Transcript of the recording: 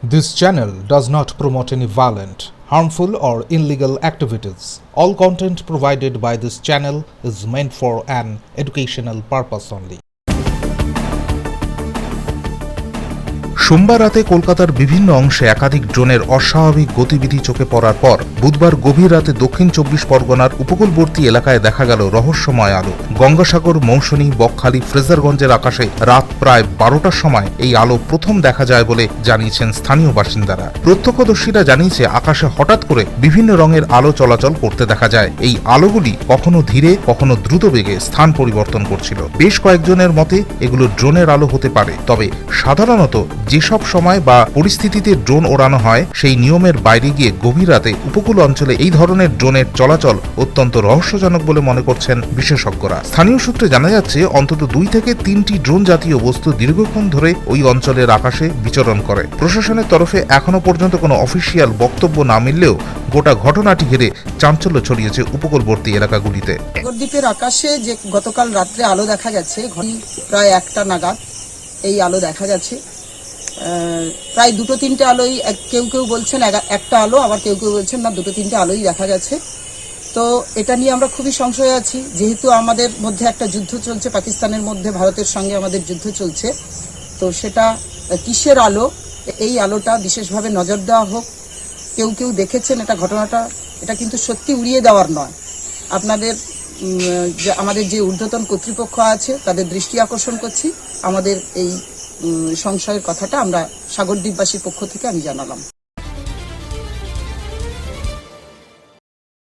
This channel does not promote any violent, harmful, or illegal activities. All content provided by this channel is meant for an educational purpose only. সোমবার রাতে কলকাতার বিভিন্ন অংশে একাধিক ড্রোনের অস্বাভাবিক গতিবিধি চোখে পড়ার পর বুধবার গভীর রাতে দক্ষিণ ২৪ পরগনার উপকূলবর্তী এলাকায় দেখা গেল রহস্যময় আলো। গঙ্গাসাগর, মৌসুনী, বকখালি, ফ্রেজারগঞ্জের আকাশে রাত প্রায় ১২টার সময় এই আলো প্রথম দেখা যায় বলে জানিয়েছেন স্থানীয় বাসিন্দারা। প্রত্যক্ষদর্শীরা জানিয়েছে আকাশে হঠাৎ করে বিভিন্ন রঙের আলো চলাচল করতে দেখা যায়। এই আলোগুলি কখনো ধীরে কখনো দ্রুত বেগে স্থান পরিবর্তন করছিল। বেশ কয়েকজনের মতে এগুলো ড্রোনের আলো হতে পারে, তবে সাধারণত যেসব সময় বা পরিস্থিতিতে ড্রোন ওড়ানো হয় সেই নিয়মের বাইরে গিয়ে গভীর রাতে উপকূল অঞ্চলে এই ধরনের ড্রোনের চলাচল অত্যন্ত রহস্যজনক বলে মনে করছেন বিশেষজ্ঞরা। স্থানীয় সূত্রে জানা যাচ্ছে অন্তত ২ থেকে ৩টি ড্রোন জাতীয় বস্তু দীর্ঘক্ষণ ধরে ওই অঞ্চলের আকাশে বিচরণ করে। প্রশাসনের তরফে এখনো পর্যন্ত কোনো অফিসিয়াল বক্তব্য না মিললেও গোটা ঘটনাটি ঘিরে চাঞ্চল্য ছড়িয়েছে উপকূলবর্তী এলাকাগুলিতে। সাগরদ্বীপের আকাশে যে গতকাল রাত্রে আলো দেখা গেছে, প্রায় ১টা নাগাদ এই আলো দেখা গেছে। প্রায় ২-৩টে আলোই, কেউ কেউ বলছেন একটা আলো, আবার কেউ কেউ বলছেন না ২-৩টে আলোই দেখা গেছে। তো এটা নিয়ে আমরা খুবই সংশয়ে আছি, যেহেতু আমাদের মধ্যে একটা যুদ্ধ চলছে, পাকিস্তানের মধ্যে ভারতের সঙ্গে আমাদের যুদ্ধ চলছে। তো সেটা কিসের আলো, এই আলোটা বিশেষভাবে নজর দেওয়া হোক। কেউ কেউ দেখেছেন এটা ঘটনাটা, এটা কিন্তু সত্যি উড়িয়ে দেওয়ার নয়। আমাদের যে ঊর্ধ্বতন কর্তৃপক্ষ আছে তাদের দৃষ্টি আকর্ষণ করছি। আমাদের এই সংশয়ের কথাটা আমরা সাগরদ্বীপবাসীর পক্ষ থেকে আমি জানালাম।